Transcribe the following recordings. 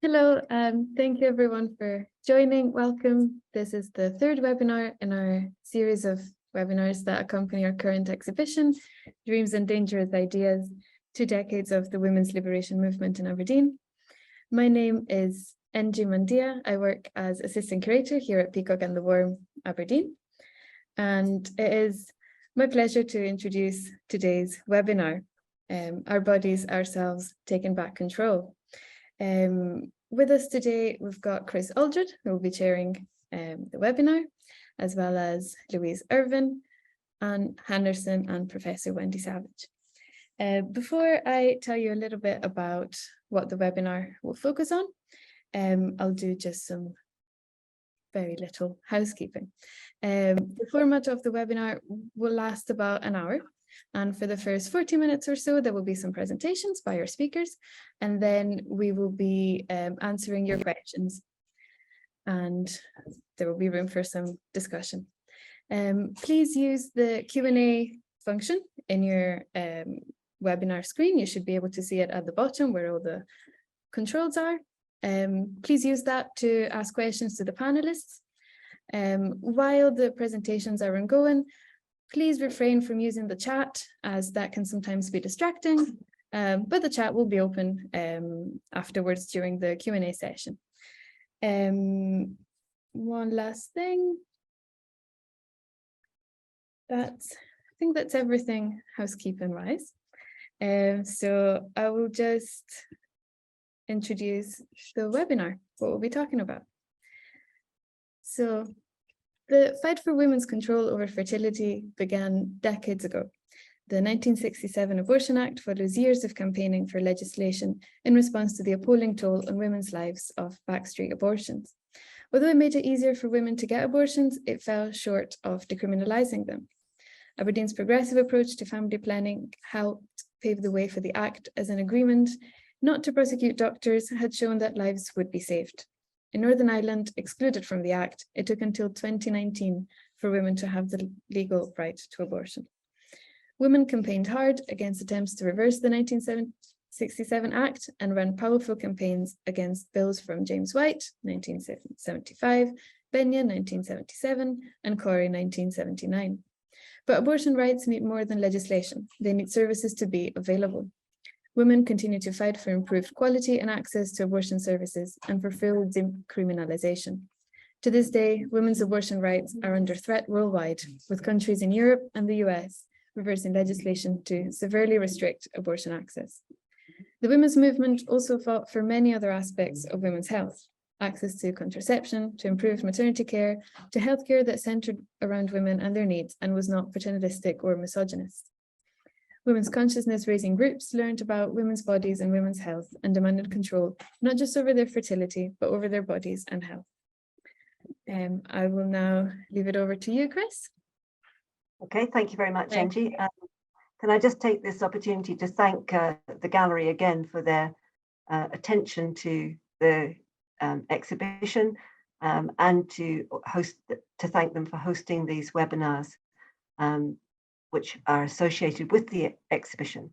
Hello, thank you everyone for joining. Welcome. This is the third webinar in our series of webinars that accompany our current exhibition, Dreams and Dangerous Ideas, 2 decades of the women's liberation movement in Aberdeen. My name is Enji Mandia. I work as assistant curator here at Peacock and the Worm, Aberdeen. And it is my pleasure to introduce today's webinar, Our Bodies, Ourselves, Taking Back Control. With us today, we've got Chris Aldred, who will be chairing the webinar, as well as Louise Irvin, Anne Henderson, and Professor Wendy Savage. Before I tell you a little bit about what the webinar will focus on, I'll do just some very little housekeeping. The format of the webinar will last about an hour. And for the first 40 minutes or so, there will be some presentations by our speakers, and then we will be answering your questions, and there will be room for some discussion. Please use the Q&A function in your webinar screen. You should be able to see it at the bottom where all the controls are. Please use that to ask questions to the panelists. While the presentations are ongoing, please refrain from using the chat, as that can sometimes be distracting, but the chat will be open afterwards during the Q&A session. One last thing. I think that's everything housekeeping-wise. So I will just introduce the webinar, what we'll be talking about. So, the fight for women's control over fertility began decades ago. The 1967 Abortion Act follows years of campaigning for legislation in response to the appalling toll on women's lives of backstreet abortions. Although it made it easier for women to get abortions, it fell short of decriminalising them. Aberdeen's progressive approach to family planning helped pave the way for the Act, as an agreement not to prosecute doctors had shown that lives would be saved. In Northern Ireland, excluded from the Act, it took until 2019 for women to have the legal right to abortion. Women campaigned hard against attempts to reverse the 1967 Act and ran powerful campaigns against bills from James White, 1975, Benyon, 1977, and Corrie, 1979. But abortion rights need more than legislation. They need services to be available. Women continue to fight for improved quality and access to abortion services and for full decriminalisation. To this day, women's abortion rights are under threat worldwide, with countries in Europe and the US reversing legislation to severely restrict abortion access. The women's movement also fought for many other aspects of women's health: access to contraception, to improved maternity care, to healthcare that centred around women and their needs and was not paternalistic or misogynist. Women's consciousness-raising groups learned about women's bodies and women's health and demanded control, not just over their fertility, but over their bodies and health. I will now leave it over to you, Chris. Okay, thank you very much, Angie. Can I just take this opportunity to thank the gallery again for their attention to the exhibition, and to thank them for hosting these webinars, which are associated with the exhibition.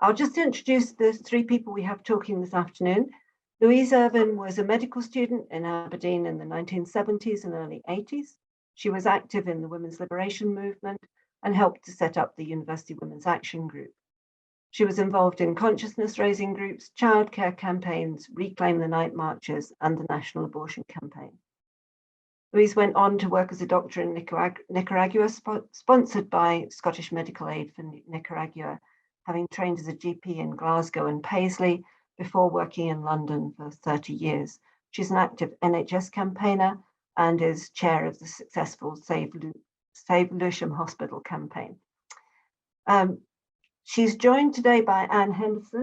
I'll just introduce the 3 people we have talking this afternoon. Louise Irvin was a medical student in Aberdeen in the 1970s and early 80s. She was active in the women's liberation movement and helped to set up the University Women's Action Group. She was involved in consciousness raising groups, childcare campaigns, Reclaim the Night marches, and the National Abortion Campaign. Louise went on to work as a doctor in Nicaragua, sponsored by Scottish Medical Aid for Nicaragua, having trained as a GP in Glasgow and Paisley before working in London for 30 years. She's an active NHS campaigner and is chair of the successful Save Lewisham Hospital campaign. She's joined today by Anne Henderson.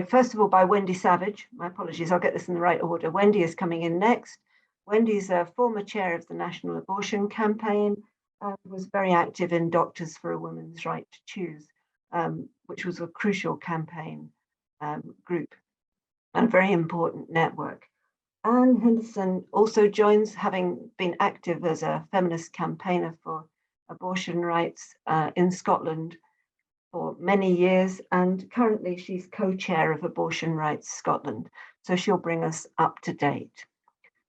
First of all, by Wendy Savage. My apologies, I'll get this in the right order. Wendy is coming in next. Wendy's a former chair of the National Abortion Campaign and was very active in Doctors for a Woman's Right to Choose, which was a crucial campaign group and very important network. Anne Henderson also joins, having been active as a feminist campaigner for abortion rights in Scotland for many years, and currently she's co-chair of Abortion Rights Scotland. So she'll bring us up to date.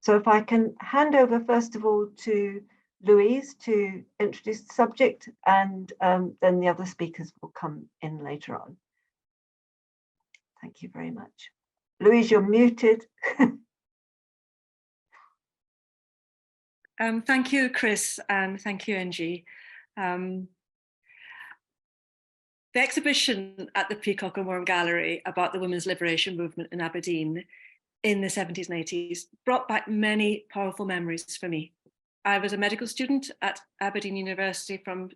So if I can hand over first of all to Louise to introduce the subject, and then the other speakers will come in later on. Thank you very much. Louise, you're muted. Thank you, Chris, and thank you, Angie. The exhibition at the Peacock and Worm Gallery about the women's liberation movement in Aberdeen in the 70s and 80s brought back many powerful memories for me. I was a medical student at Aberdeen University from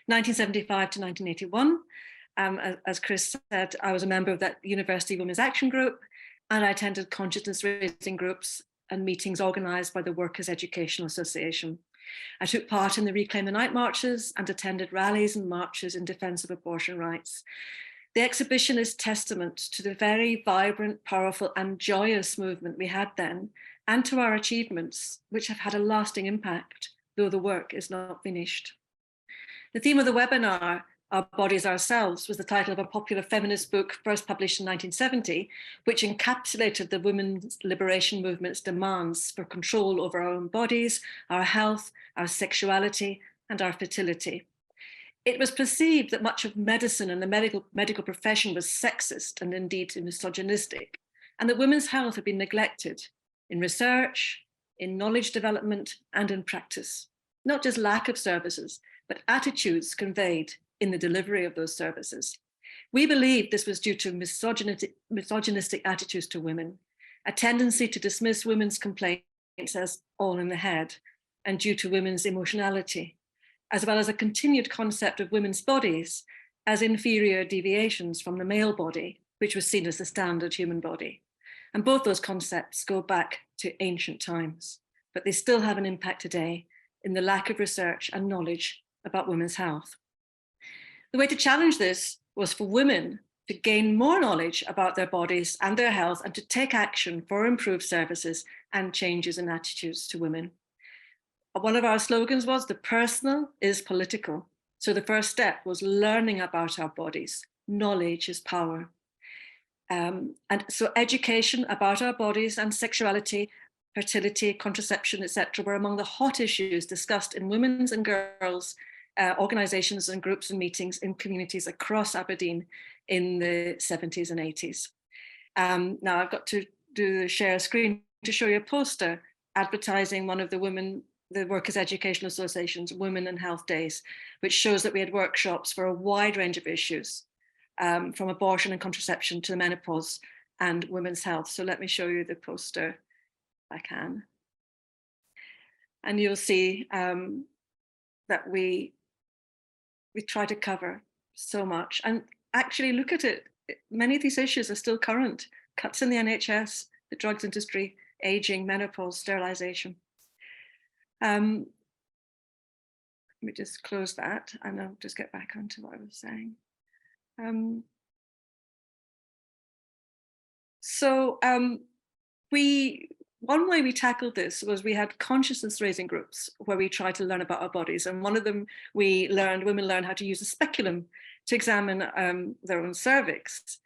1975 to 1981. As Chris said, I was a member of that University Women's Action Group, and I attended consciousness raising groups and meetings organised by the Workers' Educational Association. I took part in the Reclaim the Night marches and attended rallies and marches in defence of abortion rights. The exhibition is testament to the very vibrant, powerful and joyous movement we had then, and to our achievements, which have had a lasting impact, though the work is not finished. The theme of the webinar, Our Bodies Ourselves, was the title of a popular feminist book first published in 1970, which encapsulated the women's liberation movement's demands for control over our own bodies, our health, our sexuality, and our fertility. It was perceived that much of medicine and the medical profession was sexist and indeed misogynistic, and that women's health had been neglected in research, in knowledge development, and in practice. Not just lack of services, but attitudes conveyed in the delivery of those services. We believe this was due to misogynistic attitudes to women, a tendency to dismiss women's complaints as all in the head, and due to women's emotionality, as well as a continued concept of women's bodies as inferior deviations from the male body, which was seen as the standard human body. And both those concepts go back to ancient times, but they still have an impact today in the lack of research and knowledge about women's health. The way to challenge this was for women to gain more knowledge about their bodies and their health, and to take action for improved services and changes in attitudes to women. One of our slogans was, "The personal is political." So the first step was learning about our bodies. Knowledge is power. And so education about our bodies and sexuality, fertility, contraception, etc., were among the hot issues discussed in women's and girls' organisations and groups and meetings in communities across Aberdeen in the 70s and 80s. Now I've got to share a screen to show you a poster advertising one of the Workers' Educational Association's Women and Health Days, which shows that we had workshops for a wide range of issues, from abortion and contraception to menopause and women's health. So let me show you the poster if I can. And you'll see that we try to cover so much. And actually look at it, many of these issues are still current. Cuts in the NHS, the drugs industry, aging, menopause, sterilisation. Let me just close that and I'll just get back onto what I was saying. One way we tackled this was we had consciousness raising groups where we tried to learn about our bodies. And one of them, women learned how to use a speculum to examine their own cervix.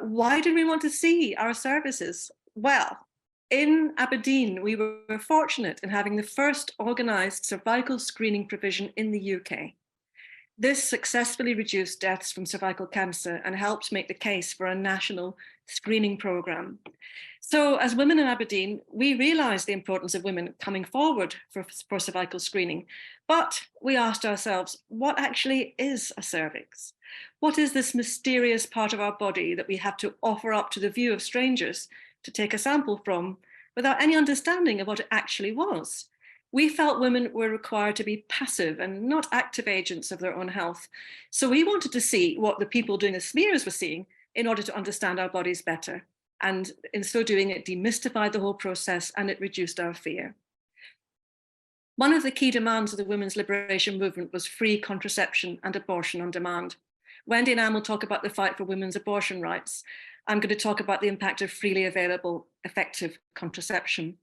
Why did we want to see our cervixes? Well, in Aberdeen, we were fortunate in having the first organised cervical screening provision in the UK. This successfully reduced deaths from cervical cancer and helped make the case for a national screening programme. So as women in Aberdeen, we realised the importance of women coming forward for cervical screening, but we asked ourselves, what actually is a cervix? What is this mysterious part of our body that we have to offer up to the view of strangers to take a sample from without any understanding of what it actually was? We felt women were required to be passive and not active agents of their own health. So we wanted to see what the people doing the smears were seeing in order to understand our bodies better. And in so doing, it demystified the whole process and it reduced our fear. One of the key demands of the women's liberation movement was free contraception and abortion on demand. Wendy and Anne will talk about the fight for women's abortion rights. I'm going to talk about the impact of freely available, effective contraception.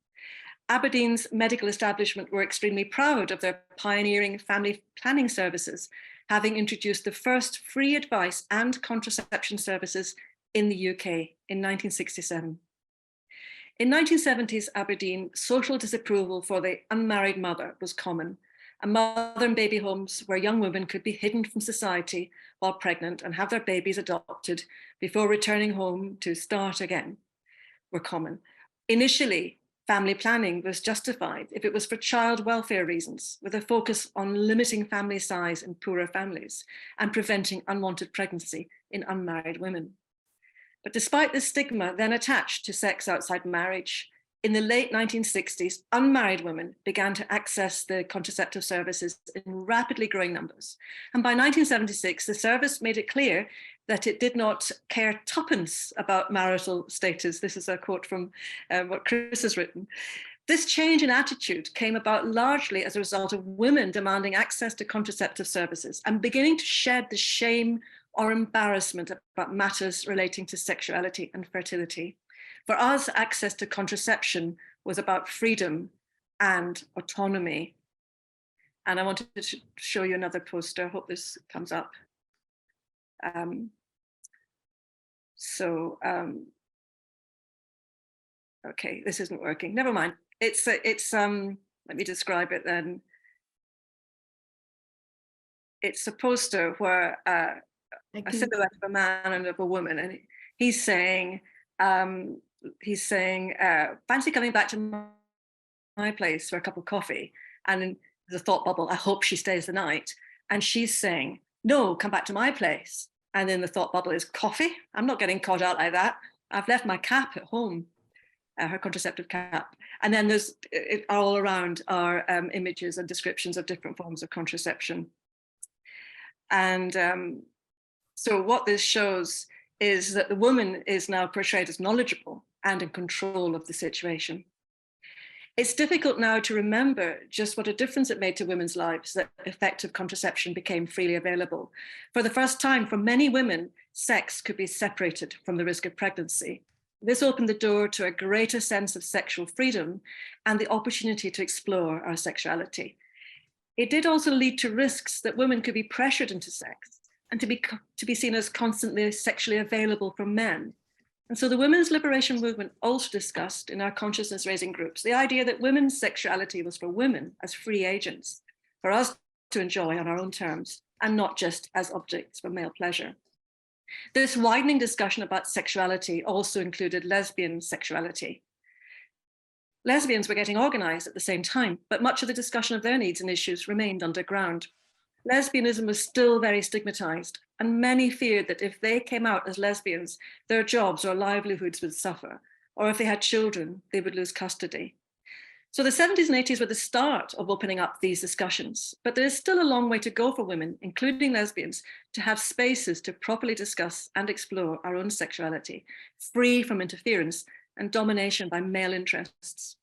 Aberdeen's medical establishment were extremely proud of their pioneering family planning services. having introduced the first free advice and contraception services in the UK in 1967. In 1970s Aberdeen, social disapproval for the unmarried mother was common, and mother and baby homes where young women could be hidden from society while pregnant and have their babies adopted before returning home to start again were common. Initially, family planning was justified if it was for child welfare reasons, with a focus on limiting family size in poorer families and preventing unwanted pregnancy in unmarried women. But despite the stigma then attached to sex outside marriage, in the late 1960s, unmarried women began to access the contraceptive services in rapidly growing numbers. And by 1976, the service made it clear that it did not care tuppence about marital status. This is a quote from what Chris has written. This change in attitude came about largely as a result of women demanding access to contraceptive services and beginning to shed the shame or embarrassment about matters relating to sexuality and fertility. For us, access to contraception was about freedom and autonomy. And I wanted to show you another poster. I hope this comes up. Okay, this isn't working. Never mind. It's let me describe it then. It's a poster where a silhouette of a man and of a woman, and he's saying, fancy coming back to my place for a cup of coffee. And there's a thought bubble, I hope she stays the night. And she's saying, no, come back to my place. And then the thought bubble is coffee. I'm not getting caught out like that. I've left my cap at home, her contraceptive cap. And then there's all around are images and descriptions of different forms of contraception. And so what this shows is that the woman is now portrayed as knowledgeable and in control of the situation. It's difficult now to remember just what a difference it made to women's lives that effective contraception became freely available. For the first time, for many women, sex could be separated from the risk of pregnancy. This opened the door to a greater sense of sexual freedom and the opportunity to explore our sexuality. It did also lead to risks that women could be pressured into sex and to be seen as constantly sexually available for men. And so the women's liberation movement also discussed in our consciousness raising groups the idea that women's sexuality was for women as free agents, for us to enjoy on our own terms, and not just as objects for male pleasure. This widening discussion about sexuality also included lesbian sexuality. Lesbians were getting organized at the same time, but much of the discussion of their needs and issues remained underground. Lesbianism was still very stigmatized, and many feared that if they came out as lesbians, their jobs or livelihoods would suffer, or if they had children, they would lose custody. So the 70s and 80s were the start of opening up these discussions, but there is still a long way to go for women, including lesbians, to have spaces to properly discuss and explore our own sexuality, free from interference and domination by male interests.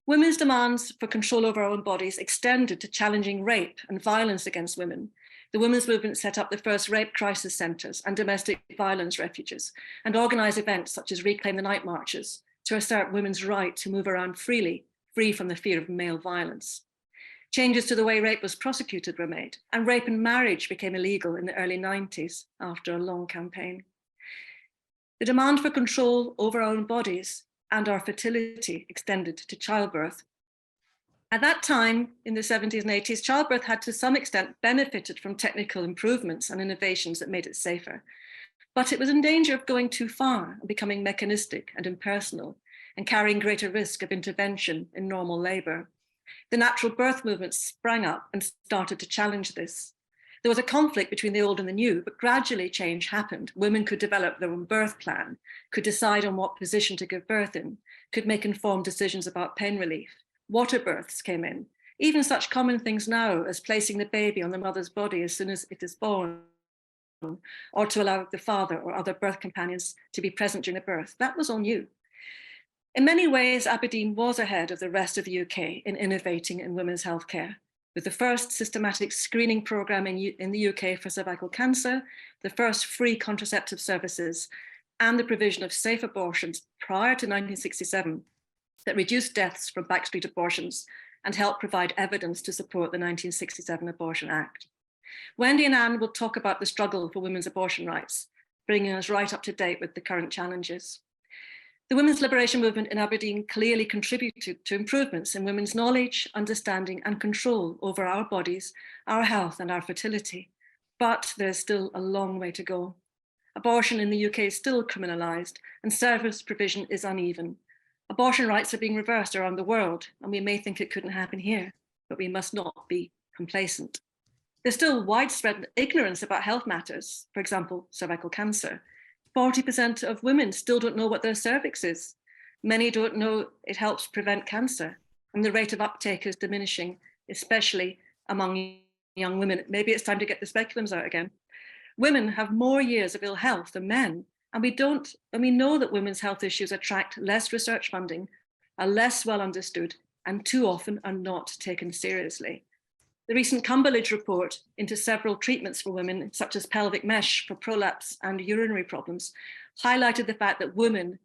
Women's demands for control over our own bodies extended to challenging rape and violence against women. The women's movement set up the first rape crisis centres and domestic violence refuges, and organised events such as Reclaim the Night Marches to assert women's right to move around freely, free from the fear of male violence. Changes to the way rape was prosecuted were made, and rape and marriage became illegal in the early 90s after a long campaign. The demand for control over our own bodies and our fertility extended to childbirth. At that time, in the 70s and 80s, childbirth had to some extent benefited from technical improvements and innovations that made it safer. But it was in danger of going too far and becoming mechanistic and impersonal and carrying greater risk of intervention in normal labour. The natural birth movement sprang up and started to challenge this. There was a conflict between the old and the new, but gradually change happened. Women could develop their own birth plan, could decide on what position to give birth in, could make informed decisions about pain relief. Water births came in, even such common things now as placing the baby on the mother's body as soon as it is born, or to allow the father or other birth companions to be present during the birth. That was all new. In many ways, Aberdeen was ahead of the rest of the UK in innovating in women's healthcare, with the first systematic screening programme in the UK for cervical cancer, the first free contraceptive services, and the provision of safe abortions prior to 1967 that reduced deaths from backstreet abortions and helped provide evidence to support the 1967 Abortion Act. Wendy and Anne will talk about the struggle for women's abortion rights, bringing us right up to date with the current challenges. The women's liberation movement in Aberdeen clearly contributed to improvements in women's knowledge, understanding and control over our bodies, our health and our fertility. But there's still a long way to go. Abortion in the UK is still criminalised and service provision is uneven. Abortion rights are being reversed around the world, and we may think it couldn't happen here, but we must not be complacent. There's still widespread ignorance about health matters, for example, cervical cancer. 40% of women still don't know what their cervix is. Many don't know it helps prevent cancer, and the rate of uptake is diminishing, especially among young women. Maybe it's time to get the speculums out again. Women have more years of ill health than men, and we know that women's health issues attract less research funding, are less well understood, and too often are not taken seriously. The recent Cumberledge report into several treatments for women, such as pelvic mesh for prolapse and urinary problems, highlighted the fact that women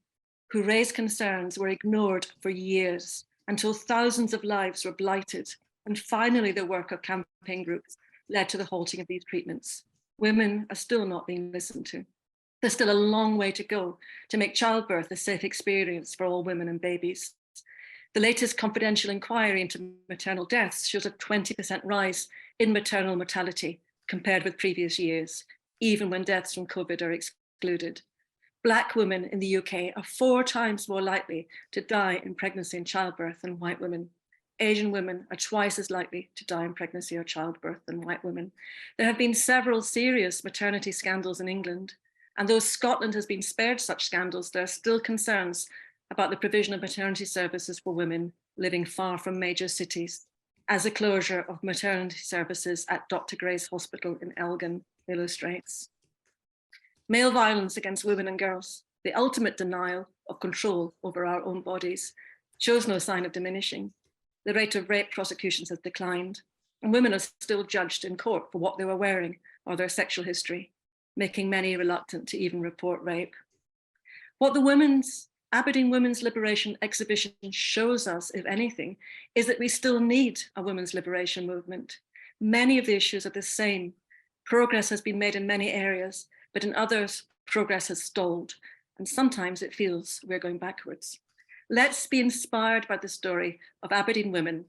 who raised concerns were ignored for years until thousands of lives were blighted. And finally, the work of campaign groups led to the halting of these treatments. Women are still not being listened to. There's still a long way to go to make childbirth a safe experience for all women and babies. The latest confidential inquiry into maternal deaths shows a 20% rise in maternal mortality compared with previous years, even when deaths from COVID are excluded. Black women in the UK are 4 times more likely to die in pregnancy and childbirth than white women. Asian women are twice as likely to die in pregnancy or childbirth than white women. There have been several serious maternity scandals in England, and though Scotland has been spared such scandals, there are still concerns about the provision of maternity services for women living far from major cities, as the closure of maternity services at Dr. Gray's Hospital in Elgin illustrates. Male violence against women and girls, the ultimate denial of control over our own bodies, shows no sign of diminishing. The rate of rape prosecutions has declined, and women are still judged in court for what they were wearing or their sexual history, making many reluctant to even report rape. What the Aberdeen Women's Liberation exhibition shows us, if anything, is that we still need a women's liberation movement. Many of the issues are the same. Progress has been made in many areas, but in others, progress has stalled, and sometimes it feels we're going backwards. Let's be inspired by the story of Aberdeen women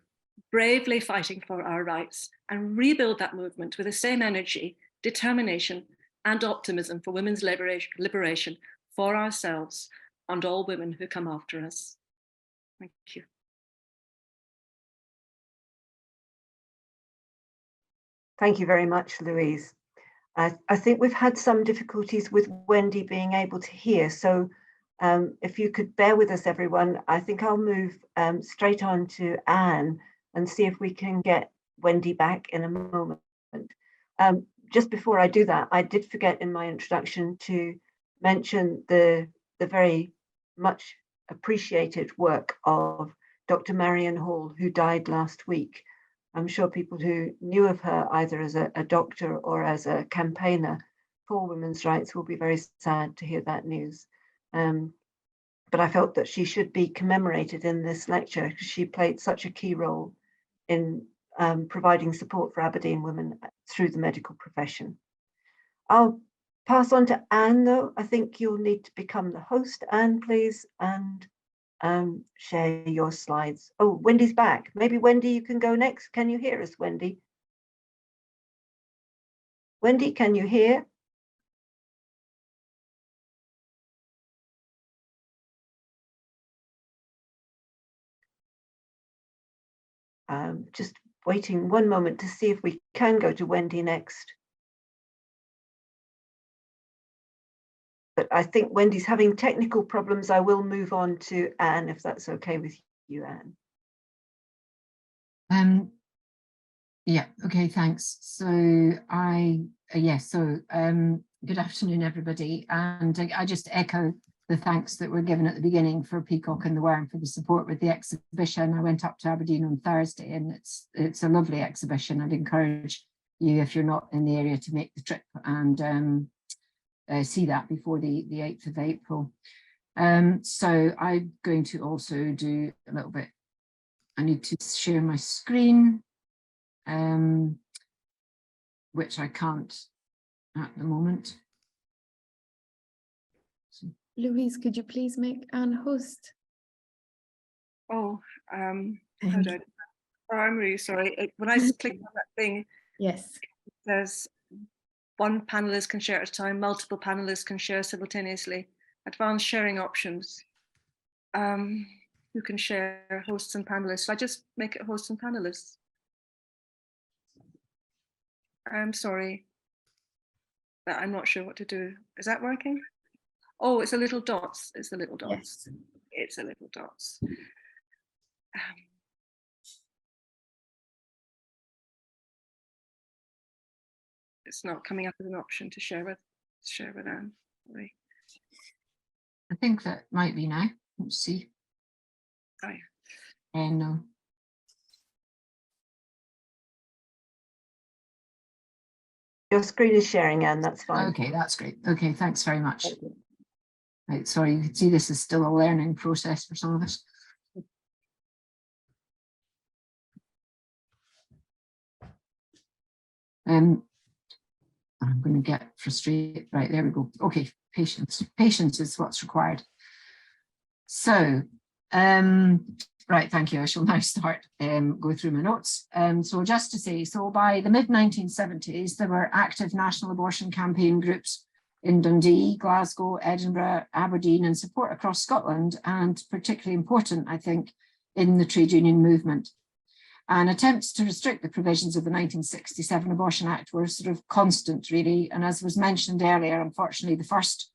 bravely fighting for our rights and rebuild that movement with the same energy, determination, and optimism for women's liberation for ourselves and all women who come after us. Thank you. Thank you very much, Louise. I think we've had some difficulties with Wendy being able to hear, so if you could bear with us, everyone, I think I'll move straight on to Anne and see if we can get Wendy back in a moment. Just before I do that, I did forget in my introduction to mention the very much appreciated work of Dr. Marion Hall, who died last week. I'm sure people who knew of her either as a doctor or as a campaigner for women's rights will be very sad to hear that news. But I felt that she should be commemorated in this lecture because she played such a key role in providing support for Aberdeen women through the medical profession. I'll pass on to Anne, though. I think you'll need to become the host, Anne, please, and share your slides. Oh, Wendy's back. Maybe Wendy, you can go next. Can you hear us, Wendy? Wendy, can you hear? Just waiting one moment to see if we can go to Wendy next. But I think Wendy's having technical problems. I will move on to Anne, if that's okay with you, Anne. Yeah, okay, thanks. So good afternoon, everybody. And I just echo the thanks that were given at the beginning for Peacock and the Worm for the support with the exhibition. I went up to Aberdeen on Thursday and it's a lovely exhibition. I'd encourage you, if you're not in the area, to make the trip and see that before the 8th of April. So I'm going to also do a little bit, I need to share my screen. which I can't at the moment. So, Louise, could you please make Anne host? Oh, how Thank do I do that? Oh, I'm really sorry. When I click on that thing, Yes. it says one panelist can share at a time, multiple panelists can share simultaneously. Advanced sharing options. Who can share hosts and panelists? Should I just make it hosts and panelists? I'm sorry, but I'm not sure what to do. Is that working? Oh, it's a little dots. It's the little dots. Yes. It's a little dots. It's not coming up as an option to share with Anne. Sorry. I think that might be now. Let's see. Oh, yeah. And no. Your screen is sharing, Anne, that's fine. Okay, that's great. Okay, thanks very much. Right, sorry, you can see this is still a learning process for some of us. I'm going to get frustrated. Right, there we go. Okay, patience. Patience is what's required. So, right, thank you. I shall now start go through my notes. So just to say, so by the mid-1970s, there were active national abortion campaign groups in Dundee, Glasgow, Edinburgh, Aberdeen, and support across Scotland, and particularly important, I think, in the trade union movement. And attempts to restrict the provisions of the 1967 Abortion Act were sort of constant, really. And as was mentioned earlier, unfortunately, the first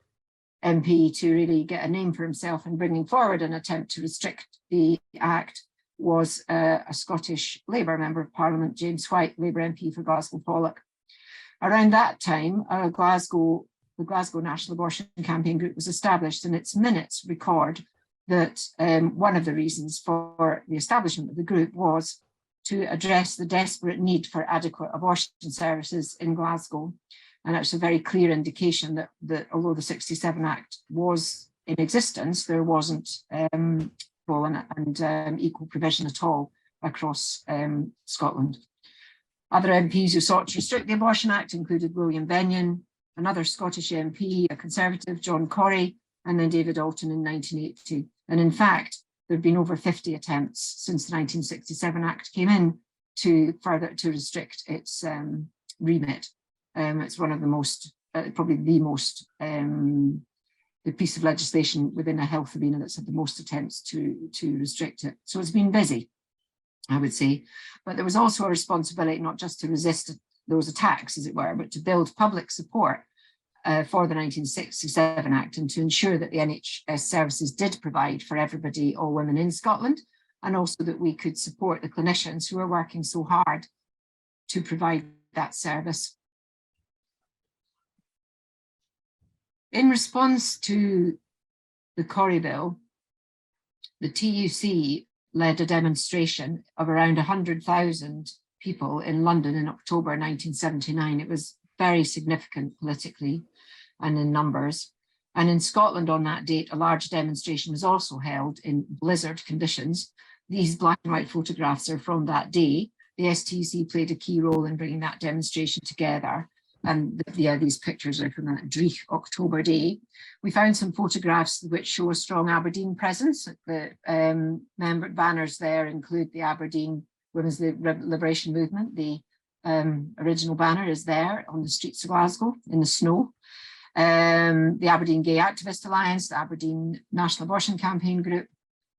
MP to really get a name for himself in bringing forward an attempt to restrict the Act was a Scottish Labour Member of Parliament, James White, Labour MP for Glasgow Pollock. Around that time, the Glasgow National Abortion Campaign Group was established, and its minutes record that one of the reasons for the establishment of the group was to address the desperate need for adequate abortion services in Glasgow. And it's a very clear indication that although the 67 Act was in existence, there wasn't full and equal provision at all across Scotland. Other MPs who sought to restrict the Abortion Act included William Benyon, another Scottish MP, a Conservative, John Corrie, and then David Alton in 1980. And in fact, there have been over 50 attempts since the 1967 Act came in to restrict its remit. It's one of the most, probably the most, the piece of legislation within a health arena that's had the most attempts to restrict it. So it's been busy, I would say. But there was also a responsibility not just to resist those attacks, as it were, but to build public support for the 1967 Act and to ensure that the NHS services did provide for everybody, all women in Scotland, and also that we could support the clinicians who are working so hard to provide that service. In response to the Corrie Bill, the TUC led a demonstration of around 100,000 people in London in October 1979. It was very significant politically and in numbers. And in Scotland on that date, a large demonstration was also held in blizzard conditions. These black and white photographs are from that day. The STUC played a key role in bringing that demonstration together. And these pictures are from that Dreich October day. We found some photographs which show a strong Aberdeen presence. The member banners there include the Aberdeen Women's Liberation Movement. The original banner is there on the streets of Glasgow in the snow. The Aberdeen Gay Activist Alliance, the Aberdeen National Abortion Campaign Group,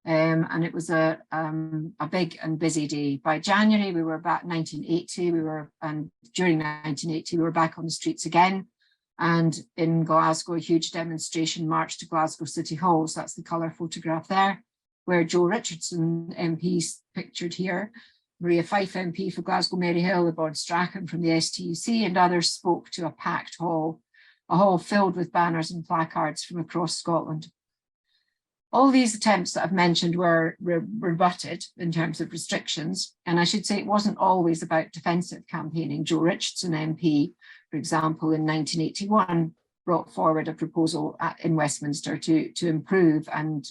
and it was a big and busy day. By January, we were back 1980, and during 1980, we were back on the streets again. And in Glasgow, a huge demonstration marched to Glasgow City Hall. So that's the colour photograph there, where Joe Richardson MP pictured here, Maria Fife MP for Glasgow Maryhill, Yvonne Strachan from the STUC, and others spoke to a packed hall, a hall filled with banners and placards from across Scotland. All these attempts that I've mentioned were rebutted in terms of restrictions. And I should say it wasn't always about defensive campaigning. Joe Richardson MP, for example, in 1981, brought forward a proposal in Westminster to improve and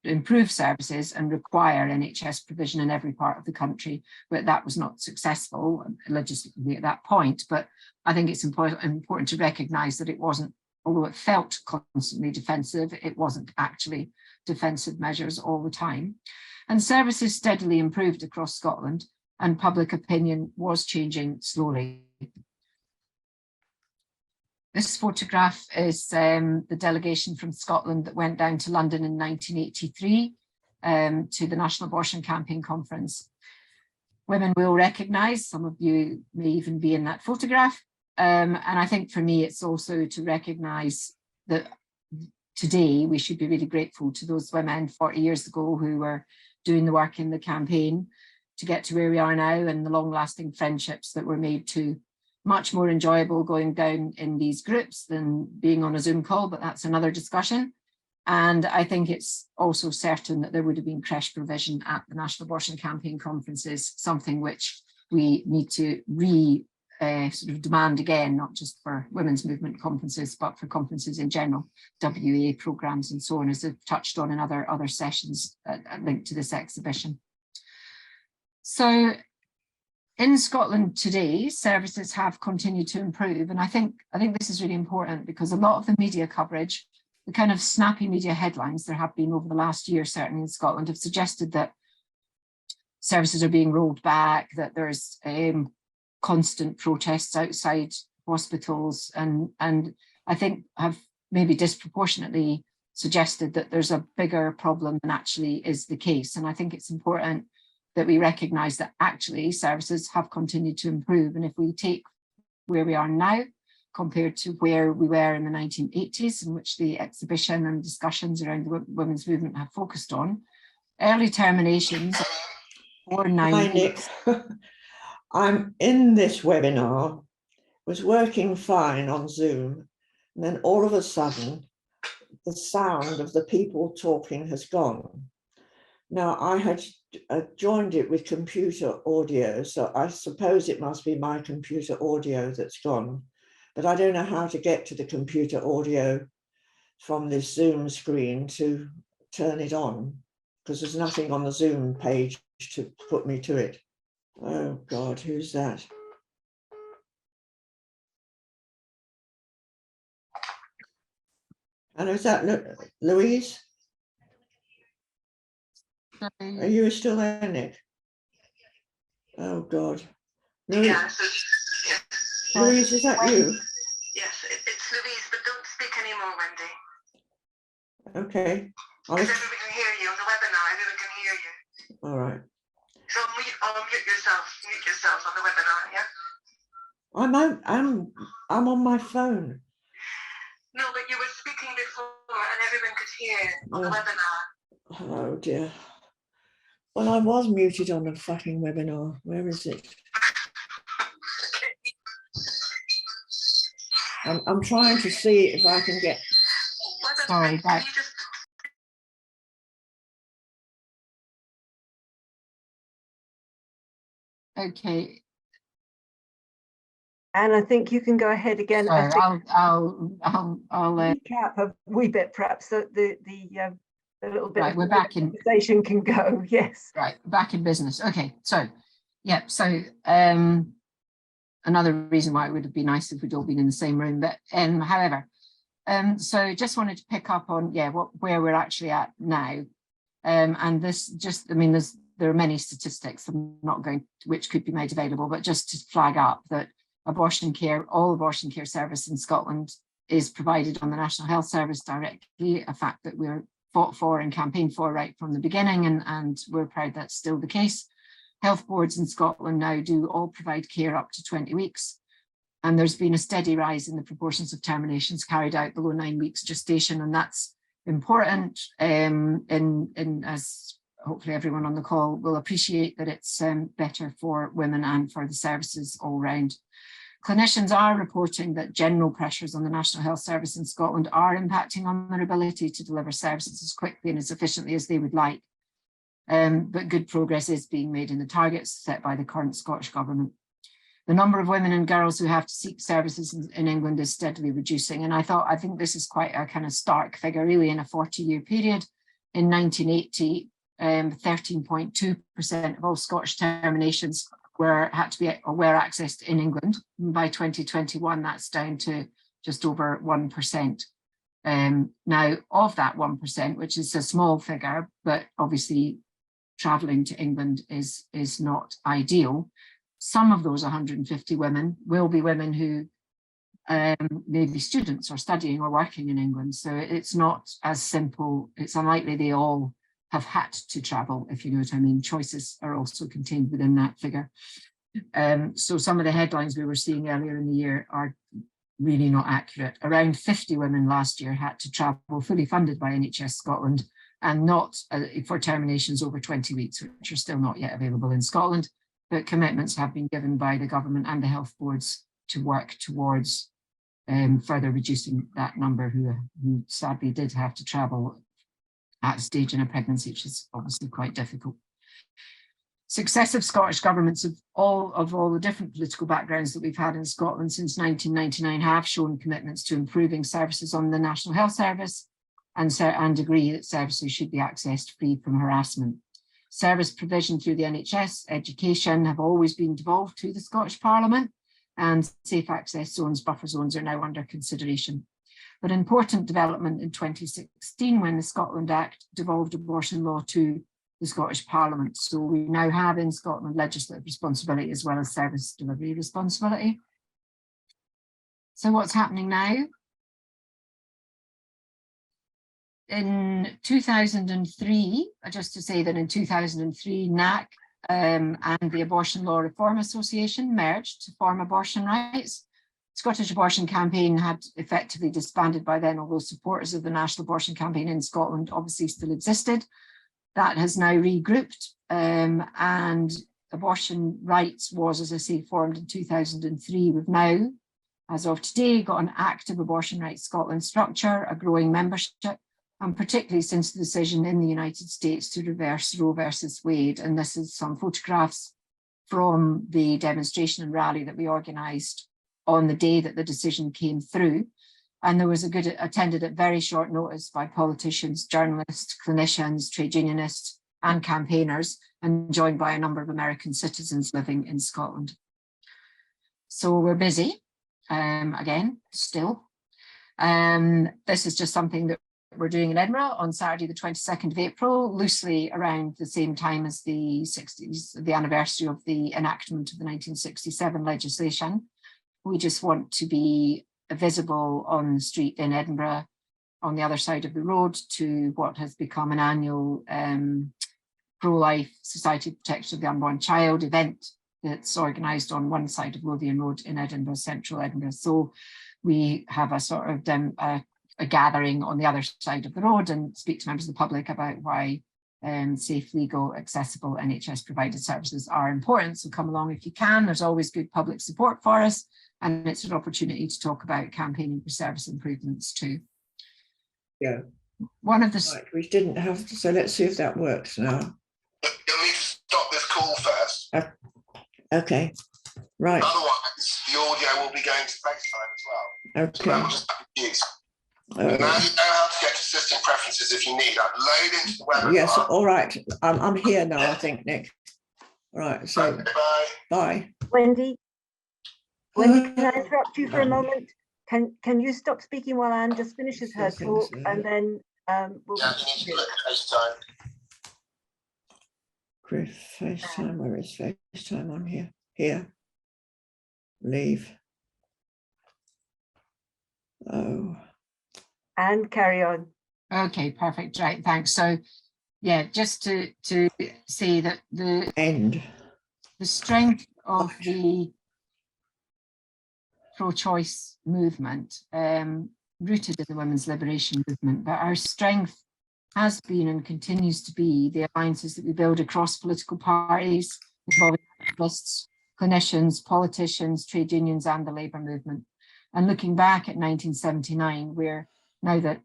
improve services and require NHS provision in every part of the country, but that was not successful legislatively at that point. But I think it's important to recognise that it wasn't, although it felt constantly defensive, it wasn't actually defensive measures all the time. And services steadily improved across Scotland, and public opinion was changing slowly. This photograph is the delegation from Scotland that went down to London in 1983 to the National Abortion Campaign Conference. Women will recognise, some of you may even be in that photograph. And I think for me, it's also to recognise that today we should be really grateful to those women 40 years ago who were doing the work in the campaign to get to where we are now, and the long-lasting friendships that were made too. Much more enjoyable going down in these groups than being on a Zoom call, but that's another discussion. And I think it's also certain that there would have been creche provision at the National Abortion Campaign conferences, something which we need to sort of demand again, not just for women's movement conferences, but for conferences in general, WA programmes and so on, as I've touched on in other sessions linked to this exhibition. So in Scotland today, services have continued to improve, and I think this is really important because a lot of the media coverage, the kind of snappy media headlines there have been over the last year, certainly in Scotland, have suggested that services are being rolled back, that there's constant protests outside hospitals, and I think have maybe disproportionately suggested that there's a bigger problem than actually is the case. And I think it's important that we recognise that actually services have continued to improve. And if we take where we are now compared to where we were in the 1980s, in which the exhibition and discussions around the women's movement have focused on, early terminations or 9 Hi, Nick. I'm in this webinar, was working fine on Zoom, and then all of a sudden, the sound of the people talking has gone. Now, I had joined it with computer audio, so I suppose it must be my computer audio that's gone, but I don't know how to get to the computer audio from this Zoom screen to turn it on, because there's nothing on the Zoom page to put me to it. Oh God, who's that? And is that Louise? Are you still there, Nick? Oh God. Louise, Yes, yes. Louise, is that you? Yes, it's Louise, but don't speak anymore, Wendy. Okay. Because everyone can hear you on the webinar, everyone can hear you. All right. So mute yourself on the webinar, yeah? I'm on my phone. No, but you were speaking before and everyone could hear on the webinar. Oh dear. Well, I was muted on the fucking webinar. Where is it? I'm trying to see if I can get. Sorry, Can you just okay. And I think you can go ahead again. Sorry, I'll recap a wee bit, perhaps, so the little bit right, of we're back in conversation can go. Yes. right, back in business. Okay, so yeah, so another reason why it would have been nice if we'd all been in the same room, but however, so just wanted to pick up on where we're actually at now, and this just, I mean, there are many statistics I'm not going to, which could be made available, but just to flag up that abortion care, all abortion care service in Scotland is provided on the National Health Service directly, a fact that we're fought for and campaigned for right from the beginning, and we're proud that's still the case. Health boards in Scotland now do all provide care up to 20 weeks, and there's been a steady rise in the proportions of terminations carried out below 9 weeks gestation, and that's important, as hopefully everyone on the call will appreciate, that it's better for women and for the services all round. Clinicians are reporting that general pressures on the National Health Service in Scotland are impacting on their ability to deliver services as quickly and as efficiently as they would like. But good progress is being made in the targets set by the current Scottish Government. The number of women and girls who have to seek services in England is steadily reducing. And I think this is quite a kind of stark figure, really, in a 40-year period. in 1980, 13.2% of all Scottish terminations were accessed in England. By 2021, that's down to just over 1%. Now, of that 1%, which is a small figure, but obviously travelling to England is not ideal, some of those 150 women will be women who may be students or studying or working in England. So it's not as simple. It's unlikely they all have had to travel, if you know what I mean. Choices are also contained within that figure. So some of the headlines we were seeing earlier in the year are really not accurate. Around 50 women last year had to travel fully funded by NHS Scotland, and not for terminations over 20 weeks, which are still not yet available in Scotland, but commitments have been given by the government and the health boards to work towards further reducing that number who sadly did have to travel at a stage in a pregnancy, which is obviously quite difficult. Successive Scottish governments of all the different political backgrounds that we've had in Scotland since 1999 have shown commitments to improving services on the National Health Service and agree that services should be accessed free from harassment. Service provision through the NHS, education have always been devolved to the Scottish Parliament, and safe access zones, buffer zones are now under consideration. But an important development in 2016 when the Scotland Act devolved abortion law to the Scottish Parliament. So we now have in Scotland legislative responsibility as well as service delivery responsibility. So what's happening now? In 2003, just to say that in 2003, NAC and the Abortion Law Reform Association merged to form Abortion Rights. Scottish Abortion Campaign had effectively disbanded by then, although supporters of the National Abortion Campaign in Scotland obviously still existed. That has now regrouped, and Abortion Rights was, as I say, formed in 2003. We've now, as of today, got an active Abortion Rights Scotland structure, a growing membership, and particularly since the decision in the United States to reverse Roe versus Wade. And this is some photographs from the demonstration and rally that we organised on the day that the decision came through. And there was attended at very short notice by politicians, journalists, clinicians, trade unionists, and campaigners, and joined by a number of American citizens living in Scotland. So we're busy, again, still. This is just something that we're doing in Edinburgh on Saturday, the 22nd of April, loosely around the same time as the anniversary of the enactment of the 1967 legislation. We just want to be visible on the street in Edinburgh on the other side of the road to what has become an annual pro-life Society Protection of the Unborn Child event that's organised on one side of Lothian Road in Edinburgh, central Edinburgh. So we have a sort of a gathering on the other side of the road and speak to members of the public about why safe, legal, accessible NHS provided services are important. So come along if you can. There's always good public support for us, and it's an opportunity to talk about campaigning for service improvements too. Yeah. One of the right, we didn't have to, so let's see if that works now. You'll need to stop this call first. Okay. Right. Otherwise, the audio will be going to FaceTime as well. Okay. So that will just have to use. Now you know how to get to system preferences if you need. I've loaded into the webinar. Yes, all right. I'm here now, I think, Nick. Right, so okay, bye. Bye. Wendy, can I interrupt you for a moment? Can you stop speaking while Anne just finishes her talk, and then we'll... Yeah, you need to click FaceTime. Chris, FaceTime, where is FaceTime on here? Here. Leave. Oh. And carry on. Okay, perfect, right, thanks. So yeah, just to say that the strength of the pro-choice movement, rooted in the women's liberation movement, but our strength has been and continues to be the alliances that we build across political parties, involving activists, clinicians, politicians, trade unions, and the labour movement. And looking back at 1979, where now that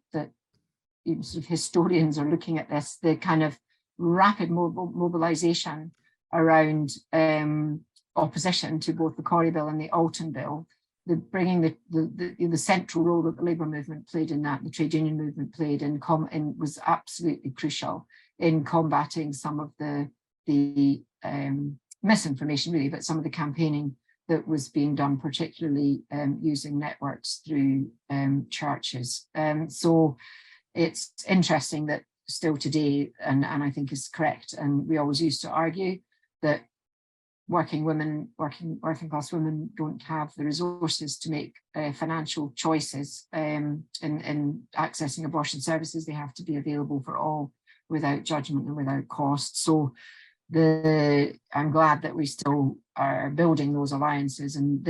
sort of historians are looking at this, the kind of rapid mobilisation around opposition to both the Corrie Bill and the Alton Bill, bringing the central role that the labour movement played in that, the trade union movement played was absolutely crucial in combating some of the misinformation, really, but some of the campaigning that was being done, particularly using networks through churches. So it's interesting that still today, and I think is correct, and we always used to argue that working class women don't have the resources to make financial choices in accessing abortion services. They have to be available for all without judgment and without cost. So I'm glad that we still are building those alliances. And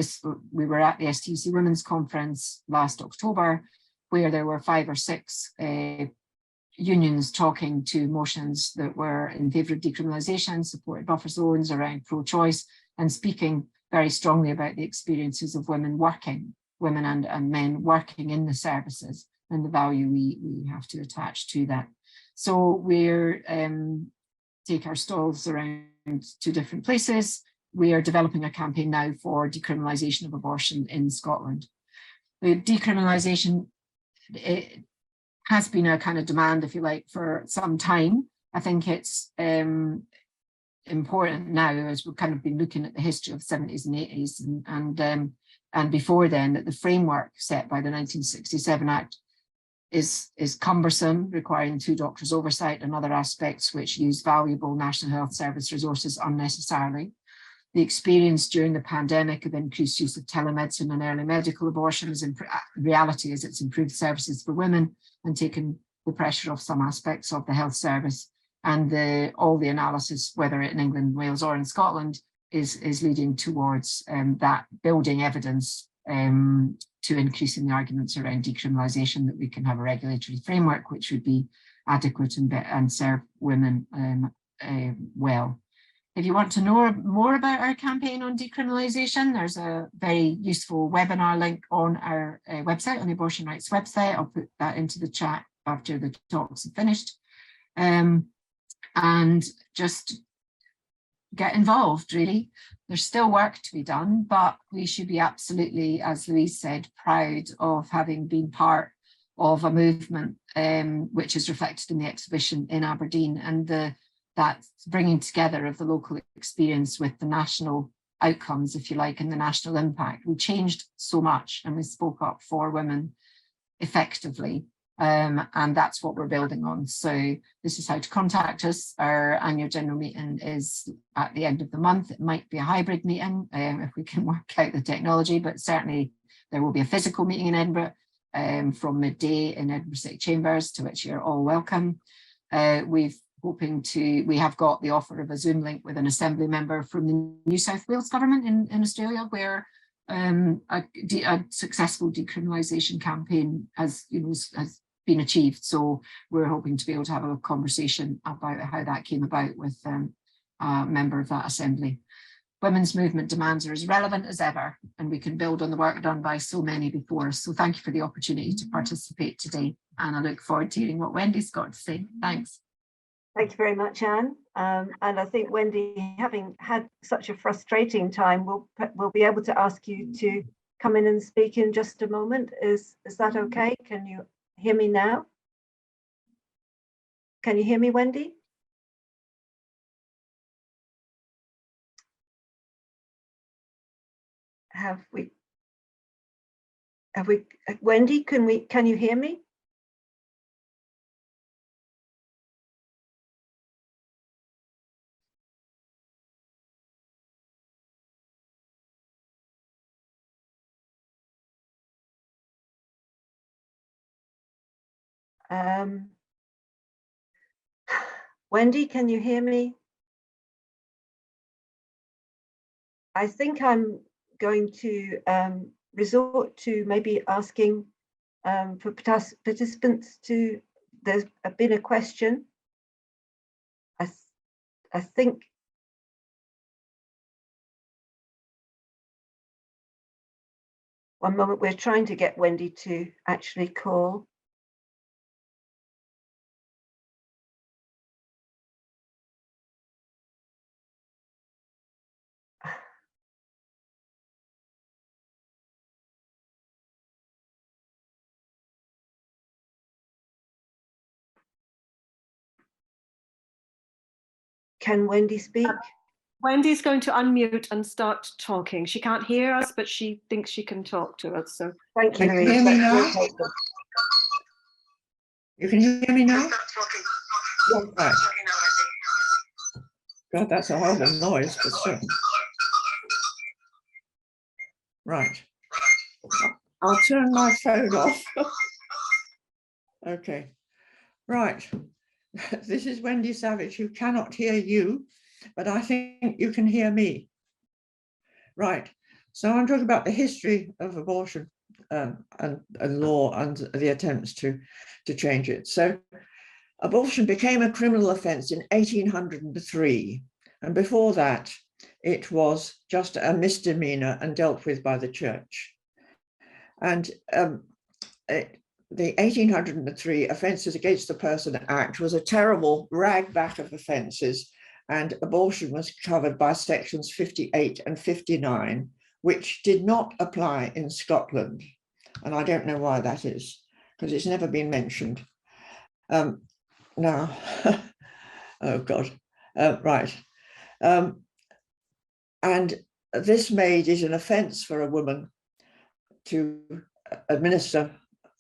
we were at the STUC Women's Conference last October, where there were 5 or 6 unions talking to motions that were in favour of decriminalisation, supported buffer zones around pro-choice, and speaking very strongly about the experiences of women and men working in the services and the value we have to attach to that. So we're take our stalls around 2 different places. We are developing a campaign now for decriminalisation of abortion in Scotland. The decriminalisation, it has been a kind of demand, if you like, for some time. I think it's important now, as we've kind of been looking at the history of the 70s and 80s and before then, that the framework set by the 1967 Act is cumbersome, requiring 2 doctors' oversight and other aspects which use valuable National Health Service resources unnecessarily. The experience during the pandemic of increased use of telemedicine and early medical abortions, in reality, is it's improved services for women and taken the pressure off some aspects of the health service. And all the analysis, whether in England, Wales or in Scotland, is leading towards that building evidence to increasing the arguments around decriminalisation, that we can have a regulatory framework which would be adequate and serve women well. If you want to know more about our campaign on decriminalisation, there's a very useful webinar link on our website, on the Abortion Rights website. I'll put that into the chat after the talks are finished. And just get involved, really. There's still work to be done, but we should be absolutely, as Louise said, proud of having been part of a movement which is reflected in the exhibition in Aberdeen, and that bringing together of the local experience with the national outcomes, if you like, and the national impact. We changed so much and we spoke up for women effectively. And that's what we're building on. So this is how to contact us. Our annual general meeting is at the end of the month. It might be a hybrid meeting if we can work out the technology, but certainly there will be a physical meeting in Edinburgh from midday in Edinburgh City Chambers, to which you're all welcome. We have got the offer of a Zoom link with an assembly member from the New South Wales government in Australia, where a successful decriminalisation campaign has been achieved. So we're hoping to be able to have a conversation about how that came about with a member of that assembly. Women's movement demands are as relevant as ever, and we can build on the work done by so many before us. So thank you for the opportunity to participate today, and I look forward to hearing what Wendy's got to say. Thanks. Thank you very much, Anne. And I think, Wendy, having had such a frustrating time, we'll be able to ask you to come in and speak in just a moment. Is that okay? Can you hear me now? Can you hear me, Wendy? Wendy, can you hear me? Wendy, can you hear me? I think I'm going to resort to maybe asking for participants to, there's been a question. I think, one moment, we're trying to get Wendy to actually call. can Wendy speak? Wendy's going to unmute and start talking. She can't hear us, but she thinks she can talk to us. So Thank you, Can you Louise. hear me That's now? no problem. You can hear me now? Stop talking. Yeah, right. Stop talking now, I think. God, that's a horrible noise, but still. Right. I'll turn my phone off. Okay. Right. This is Wendy Savage, who cannot hear you, but I think you can hear me. Right. So I'm talking about the history of abortion and law and the attempts to change it. So abortion became a criminal offence in 1803. And before that, it was just a misdemeanor and dealt with by the church. And the 1803 Offences Against the Person Act was a terrible ragback of offences, and abortion was covered by sections 58 and 59, which did not apply in Scotland. And I don't know why that is, because it's never been mentioned. Now, oh God, right. And this made it an offence for a woman to administer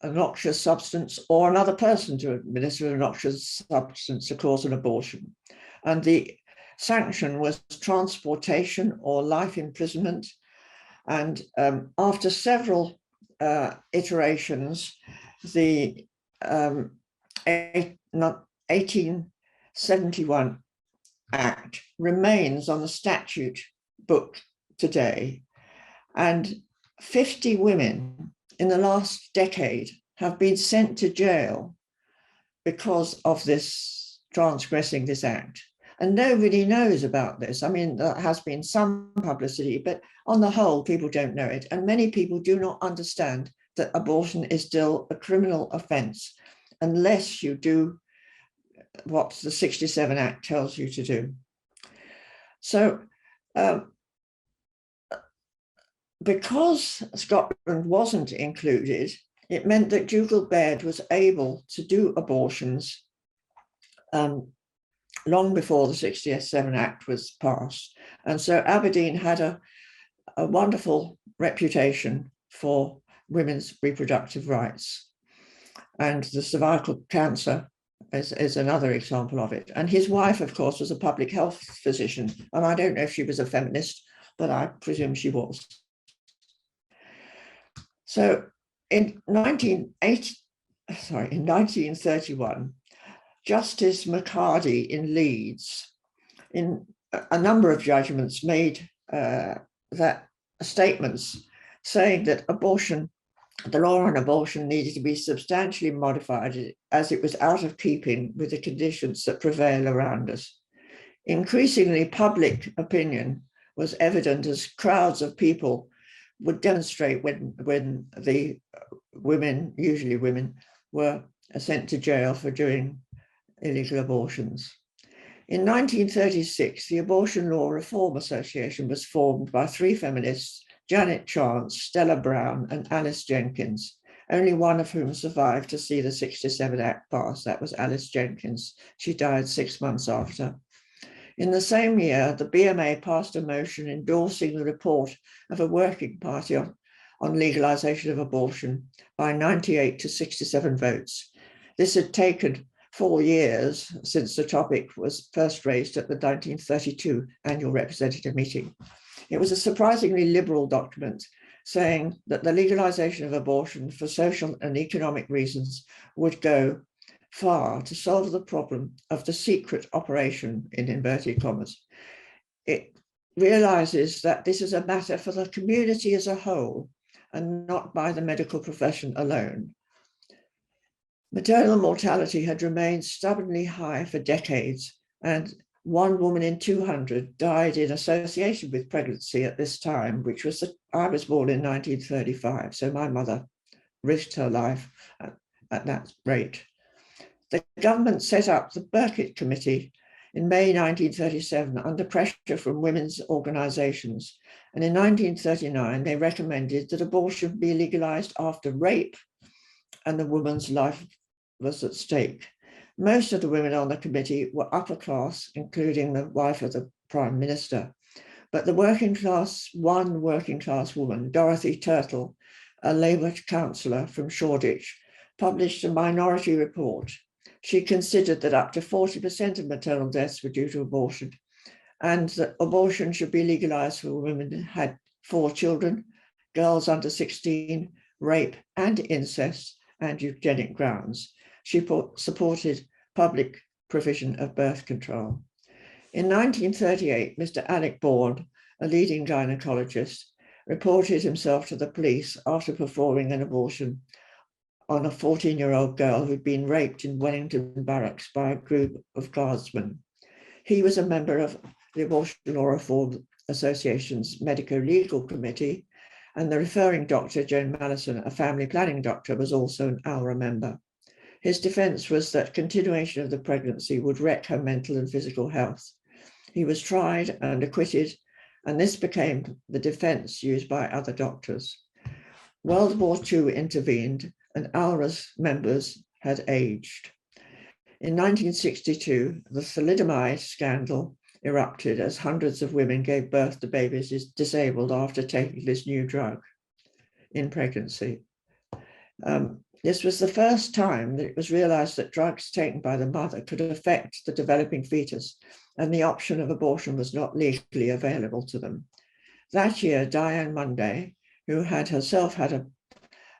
a noxious substance or another person to administer a noxious substance to cause an abortion. And the sanction was transportation or life imprisonment. And after several iterations, the 1871 Act remains on the statute book today. And 50 women in the last decade have been sent to jail because of this transgressing this act. And nobody knows about this. I mean, there has been some publicity, but on the whole, people don't know it. And many people do not understand that abortion is still a criminal offence unless you do what the 67 Act tells you to do. So, because Scotland wasn't included, it meant that ducal bed was able to do abortions long before the 67 Act was passed. And so Aberdeen had a wonderful reputation for women's reproductive rights. And the cervical cancer is another example of it. And his wife, of course, was a public health physician. And I don't know if she was a feminist, but I presume she was. So in 1931, Justice McCarty in Leeds, in a number of judgments, made statements saying that abortion, the law on abortion, needed to be substantially modified as it was out of keeping with the conditions that prevail around us. Increasingly, public opinion was evident as crowds of people would demonstrate when the women, usually women, were sent to jail for doing illegal abortions. In 1936, the Abortion Law Reform Association was formed by three feminists, Janet Chance, Stella Brown, and Alice Jenkins, only one of whom survived to see the 67 Act pass. That was Alice Jenkins. She died 6 months after. In the same year, the BMA passed a motion endorsing the report of a working party on legalisation of abortion by 98 to 67 votes. This had taken 4 years since the topic was first raised at the 1932 annual representative meeting. It was a surprisingly liberal document saying that the legalisation of abortion for social and economic reasons would go far to solve the problem of the secret operation, in inverted commas. It realises that this is a matter for the community as a whole and not by the medical profession alone. Maternal mortality had remained stubbornly high for decades, and 1 woman in 200 died in association with pregnancy at this time, which was I was born in 1935, so my mother risked her life at that rate. The government set up the Burkitt Committee in May 1937 under pressure from women's organisations. And in 1939, they recommended that abortion be legalised after rape and the woman's life was at stake. Most of the women on the committee were upper class, including the wife of the Prime Minister. But one working class woman, Dorothy Turtle, a Labour councillor from Shoreditch, published a minority report. She considered that up to 40% of maternal deaths were due to abortion, and that abortion should be legalised for women who had 4 children, girls under 16, rape and incest, and eugenic grounds. She supported public provision of birth control. In 1938, Mr. Alec Bourne, a leading gynecologist, reported himself to the police after performing an abortion on a 14-year-old girl who'd been raped in Wellington Barracks by a group of guardsmen. He was a member of the Abortion Law Reform Association's Medico-Legal Committee, and the referring doctor, Joan Mallison, a family planning doctor, was also an ALRA member. His defence was that continuation of the pregnancy would wreck her mental and physical health. He was tried and acquitted, and this became the defence used by other doctors. World War II intervened, and ALRA's members had aged. In 1962, the thalidomide scandal erupted as hundreds of women gave birth to babies disabled after taking this new drug in pregnancy. This was the first time that it was realized that drugs taken by the mother could affect the developing fetus, and the option of abortion was not legally available to them. That year, Diane Munday, who had herself had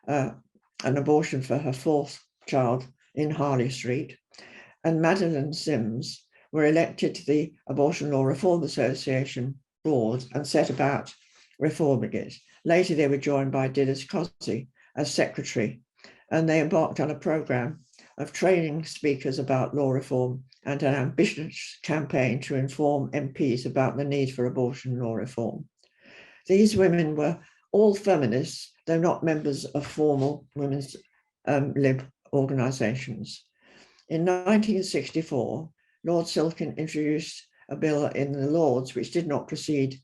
an abortion for her 4th child in Harley Street, and Madeline Sims were elected to the Abortion Law Reform Association board and set about reforming it. Later, they were joined by Dilys Cossie as secretary, and they embarked on a programme of training speakers about law reform and an ambitious campaign to inform MPs about the need for abortion law reform. These women were all feminists, though not members of formal women's lib organisations. In 1964, Lord Silkin introduced a bill in the Lords which did not proceed.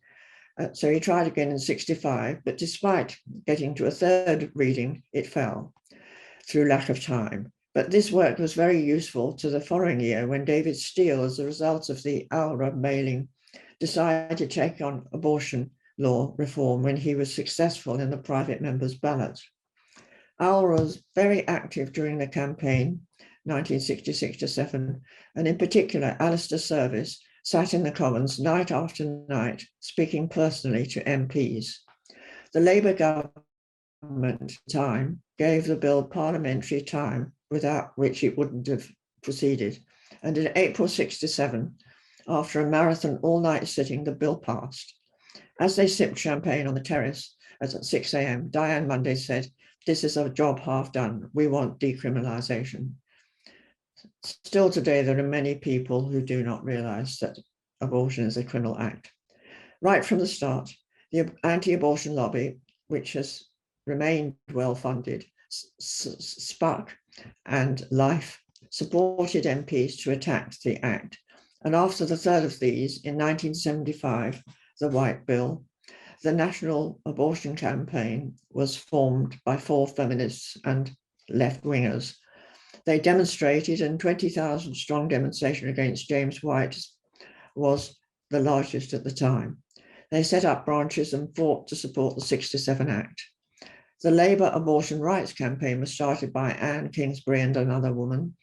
So he tried again in 65, but despite getting to a 3rd reading, it fell through lack of time. But this work was very useful to the following year when David Steele, as a result of the ALRA mailing, decided to take on abortion law reform when he was successful in the private members' ballot. ALRA was very active during the campaign, 1966-7, and in particular, Alistair Service sat in the Commons night after night, speaking personally to MPs. The Labour government time gave the bill parliamentary time, without which it wouldn't have proceeded. And in April 67, after a marathon all-night sitting, the bill passed. As they sipped champagne on the terrace at 6 a.m., Diane Munday said, "This is a job half done. We want decriminalisation." Still today, there are many people who do not realise that abortion is a criminal act. Right from the start, the anti-abortion lobby, which has remained well-funded, SPUC and LIFE, supported MPs to attack the act. And after the 3rd of these, in 1975, the White Bill, the National Abortion Campaign was formed by 4 feminists and left-wingers. They demonstrated, and 20,000 strong demonstration against James White was the largest at the time. They set up branches and fought to support the 67 Act. The Labour Abortion Rights Campaign was started by Anne Kingsbury and another woman,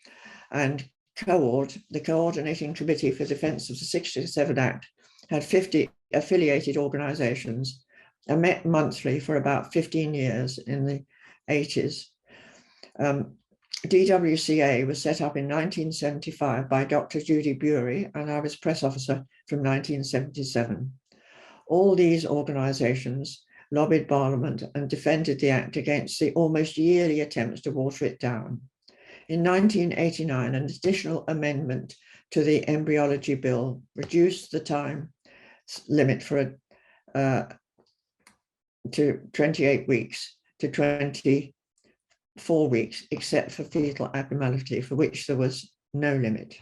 and the Coordinating Committee for Defence of the 67 Act had 50 affiliated organisations and met monthly for about 15 years in the 80s. DWCA was set up in 1975 by Dr. Judy Bury, and I was press officer from 1977. All these organisations lobbied Parliament and defended the Act against the almost yearly attempts to water it down. In 1989, an additional amendment to the Embryology Bill reduced the time limit for to 28 weeks to 24 weeks, except for fetal abnormality, for which there was no limit.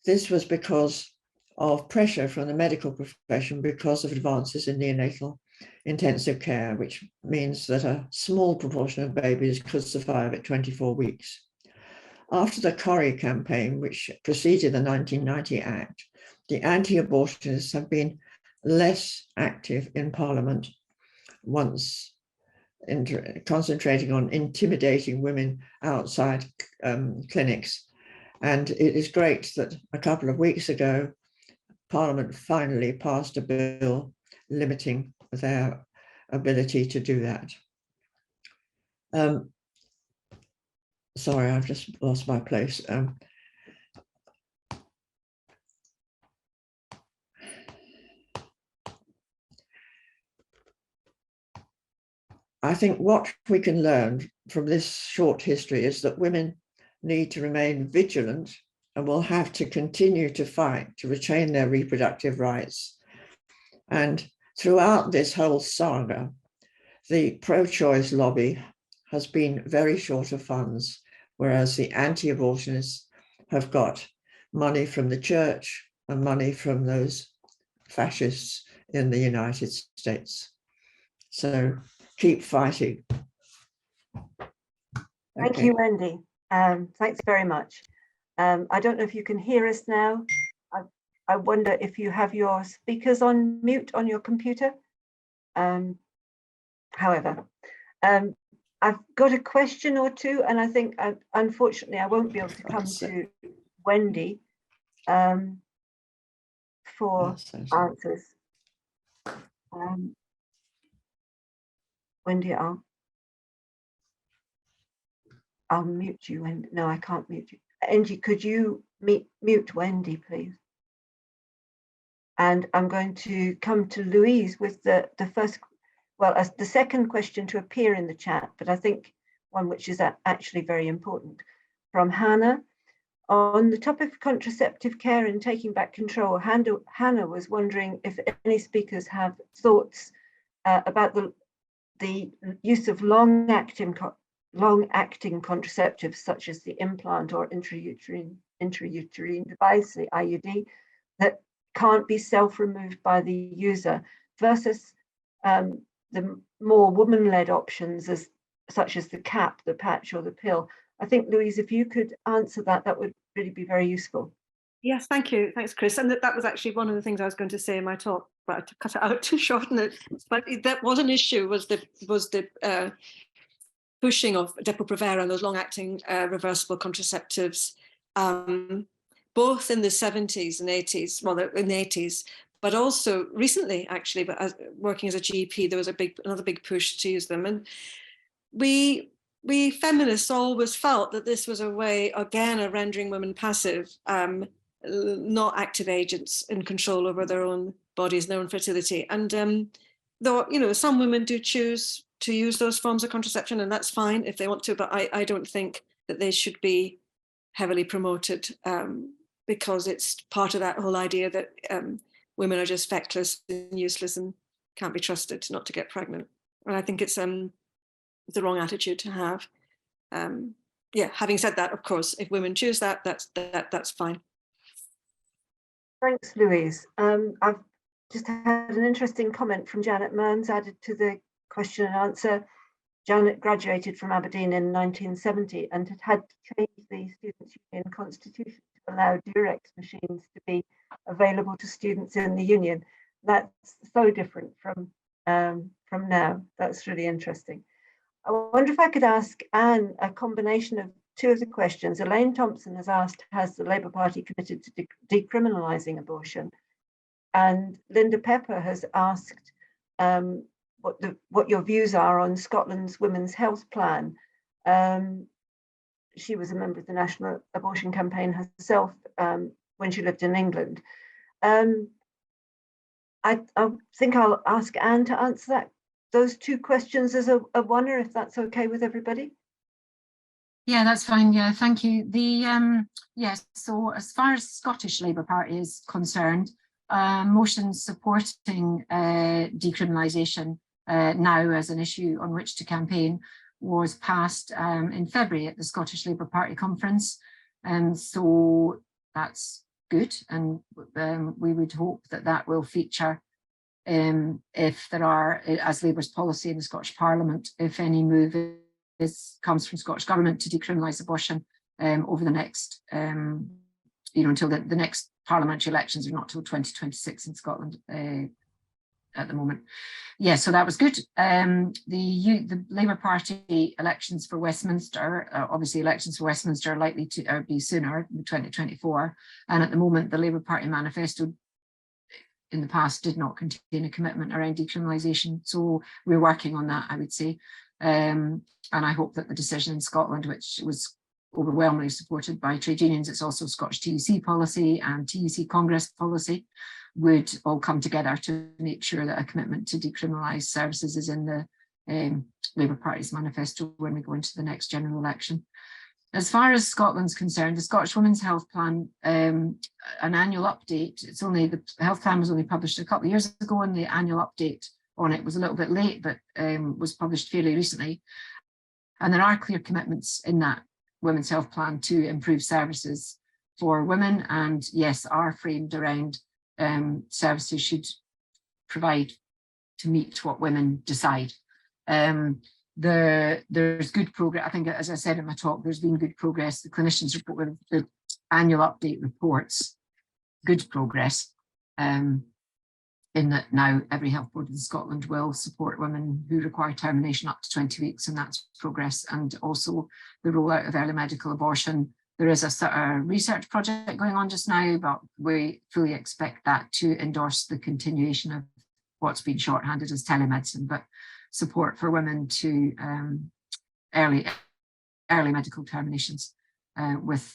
This was because of pressure from the medical profession because of advances in neonatal intensive care, which means that a small proportion of babies could survive at 24 weeks. after the Corrie campaign, which preceded the 1990 Act, the anti-abortionists have been less active in Parliament, once concentrating on intimidating women outside clinics. And it is great that a couple of weeks ago, Parliament finally passed a bill limiting their ability to do that. Sorry, I've just lost my place. I think what we can learn from this short history is that women need to remain vigilant and will have to continue to fight to retain their reproductive rights. And throughout this whole saga, the pro-choice lobby has been very short of funds, whereas the anti-abortionists have got money from the church and money from those fascists in the United States. So keep fighting. Thank you, Wendy. Thanks very much. I don't know if you can hear us now. I wonder if you have your speakers on mute on your computer. However, I've got a question or two, and I think, unfortunately, I won't be able to come to Wendy for answers. Wendy, I'll mute you. And no, I can't mute you. Angie, could you mute Wendy, please? And I'm going to come to Louise with the first, well, as the second question to appear in the chat, but I think one which is actually very important. From Hannah, on the topic of contraceptive care and taking back control, Hannah was wondering if any speakers have thoughts about the use of long-acting contraceptives such as the implant or intrauterine device, the IUD, that can't be self-removed by the user versus the more woman-led options such as the cap, the patch or the pill. I think, Louise, if you could answer that, that would really be very useful. Yes, thank you. Thanks, Chris. And that was actually one of the things I was going to say in my talk, but I had to cut it out to shorten it. But that was an issue, was the pushing of Depo-Provera and those long-acting reversible contraceptives, both in the 70s and 80s, well, in the 80s, but also recently, actually, but working as a GP, there was another big push to use them. And we feminists always felt that this was a way, again, of rendering women passive, not active agents in control over their own bodies, their own fertility. And though, you know, some women do choose to use those forms of contraception, and that's fine if they want to, but I don't think that they should be heavily promoted because it's part of that whole idea that women are just feckless and useless and can't be trusted not to get pregnant. And I think it's the wrong attitude to have. Yeah, having said that, of course, if women choose that, that's fine. Thanks, Louise. I've just had an interesting comment from Janet Mearns added to the question and answer. Janet graduated from Aberdeen in 1970 and had to change the Students' Union constitution to allow Durex machines to be available to students in the union. That's so different from now. That's really interesting. I wonder if I could ask Anne a combination of two of the questions. Elaine Thompson has asked, has the Labour Party committed to decriminalising abortion? And Linda Pepper has asked what your views are on Scotland's Women's Health Plan. She was a member of the National Abortion Campaign herself when she lived in England. I think I'll ask Anne to answer those two questions as a oneer, if that's okay with everybody. Yeah, that's fine. Yeah, thank you. Yes, so as far as Scottish Labour Party is concerned, motions supporting decriminalisation now as an issue on which to campaign was passed in February at the Scottish Labour Party conference. And so that's good. And we would hope that that will feature if there are, as Labour's policy in the Scottish Parliament, if any move comes from Scottish Government to decriminalise abortion, over the next, until the next parliamentary elections are not till 2026 in Scotland at the moment. Yeah, so that was good. The Labour Party elections for Westminster, obviously elections for Westminster are likely to be sooner, in 2024. And at the moment, the Labour Party manifesto in the past did not contain a commitment around decriminalisation. So we're working on that, I would say. And I hope that the decision in Scotland, which was overwhelmingly supported by trade unions, it's also Scottish TUC policy and TUC Congress policy, would all come together to make sure that a commitment to decriminalise services is in the Labour Party's manifesto when we go into the next general election. As far as Scotland's concerned, the Scottish Women's Health Plan, an annual update, the health plan was only published a couple of years ago, and the annual update on it was a little bit late, but was published fairly recently. And there are clear commitments in that Women's Health Plan to improve services for women, and yes, are framed around services should provide to meet what women decide. There's good progress. I think, as I said in my talk, there's been good progress. The clinicians report with the annual update reports good progress, in that now every health board in Scotland will support women who require termination up to 20 weeks, and that's progress. And also the rollout of early medical abortion. There is a sort of research project going on just now, but we fully expect that to endorse the continuation of what's been shorthanded as telemedicine, but support for women to early medical terminations with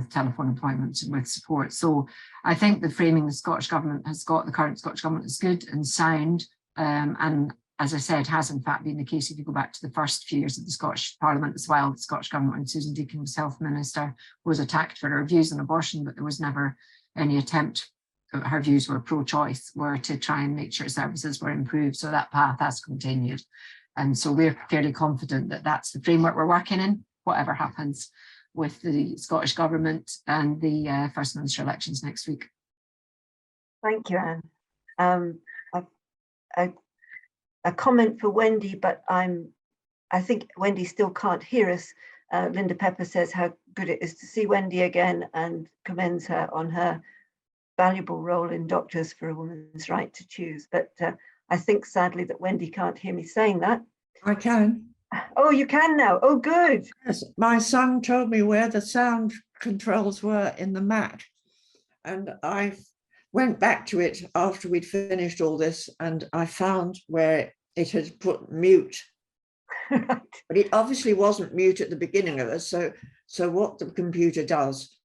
telephone appointments and with support. So I think the framing the Scottish Government has got, the current Scottish Government, is good and sound, and as I said, has in fact been the case if you go back to the first few years of the Scottish Parliament as well. The Scottish Government, when Susan Deakin was Health Minister, was attacked for her views on abortion, but there was never any attempt, her views were pro-choice, were to try and make sure services were improved. So that path has continued. And so we're fairly confident that that's the framework we're working in, whatever happens with the Scottish Government and the First Minister elections next week. Thank you, Anne. A comment for Wendy, but I think Wendy still can't hear us. Linda Pepper says how good it is to see Wendy again and commends her on her valuable role in Doctors for a Woman's Right to Choose. But I think sadly that Wendy can't hear me saying that. I can. Oh, you can now. Oh, good. Yes, my son told me where the sound controls were in the Mac, and I went back to it after we'd finished all this, and I found where it had put mute. Right. But it obviously wasn't mute at the beginning of it. So what the computer does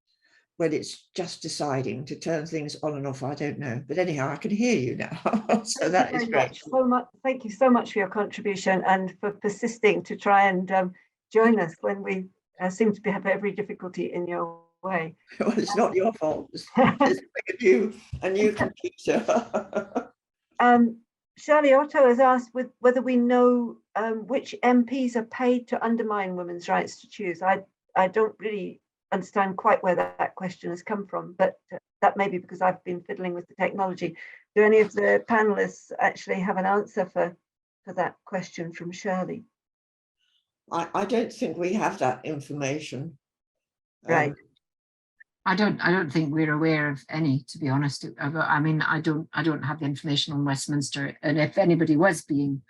when it's just deciding to turn things on and off, I don't know. But anyhow, I can hear you now. So that is great. Thank you so much for your contribution and for persisting to try and join us when we seem to have every difficulty in your way. Well, it's not your fault. It's a new computer. Shirley Otto has asked whether we know which MPs are paid to undermine women's rights to choose. I don't really understand quite where that question has come from, but that may be because I've been fiddling with the technology. Do any of the panelists actually have an answer for that question from Shirley? I don't think we have that information. Right. I don't think we're aware of any, to be honest. I mean, I don't have the information on Westminster, and if anybody was being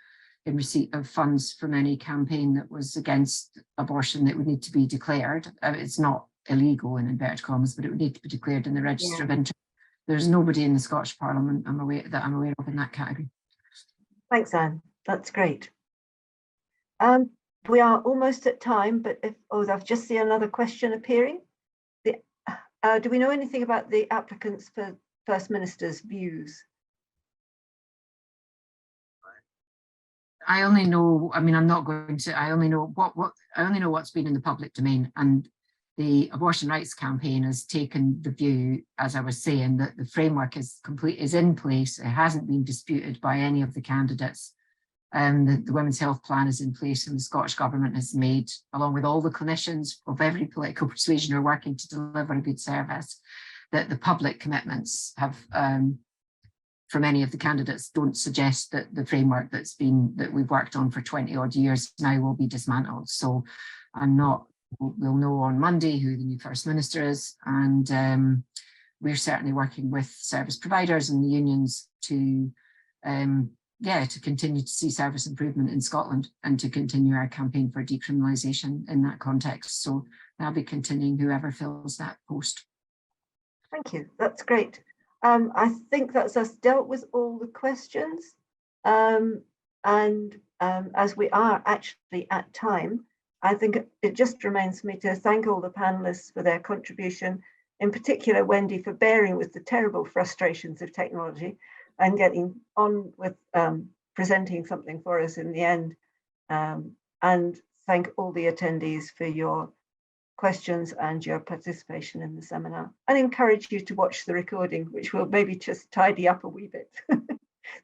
in receipt of funds from any campaign that was against abortion, it would need to be declared. It's not illegal in inverted commas, but it would need to be declared in the Register of Interest. There's nobody in the Scottish Parliament I'm aware of in that category. Thanks, Anne. That's great. We are almost at time, but I've just seen another question appearing. Do we know anything about the applicants for First Minister's views? I only know, I mean, I'm not going to, I only know what's been in the public domain, and the Abortion Rights Campaign has taken the view, as I was saying, that the framework is in place. It hasn't been disputed by any of the candidates. The Women's Health Plan is in place, and the Scottish Government has made, along with all the clinicians of every political persuasion who are working to deliver a good service, that the public commitments have, from any of the candidates, don't suggest that the framework that we've worked on for 20 odd years now will be dismantled. So I'm not we'll know on Monday who the new First Minister is, and we're certainly working with service providers and the unions to to continue to see service improvement in Scotland and to continue our campaign for decriminalisation in that context. So I'll be continuing whoever fills that post. Thank you, that's great. I think that's us dealt with all the questions. As we are actually at time, I think it just remains for me to thank all the panelists for their contribution, in particular Wendy for bearing with the terrible frustrations of technology and getting on with presenting something for us in the end. And thank all the attendees for your questions and your participation in the seminar, and encourage you to watch the recording, which will maybe just tidy up a wee bit.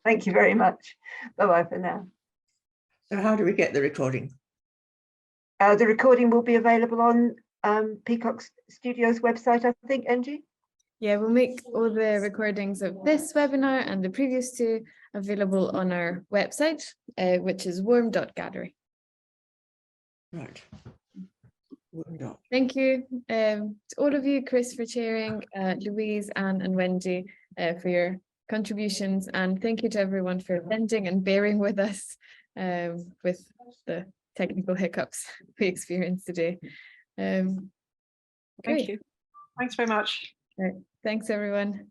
Thank you very much. Bye-bye for now. So how do we get the recording? The recording will be available on Peacock Studios website, I think, Angie? Yeah, we'll make all the recordings of this webinar and the previous two available on our website, which is warm.gallery. Right. Thank you to all of you, Chris for chairing, Louise, Anne and Wendy for your contributions, and thank you to everyone for attending and bearing with us with the technical hiccups we experienced today. Thank you. Thanks very much. Right. Thanks everyone.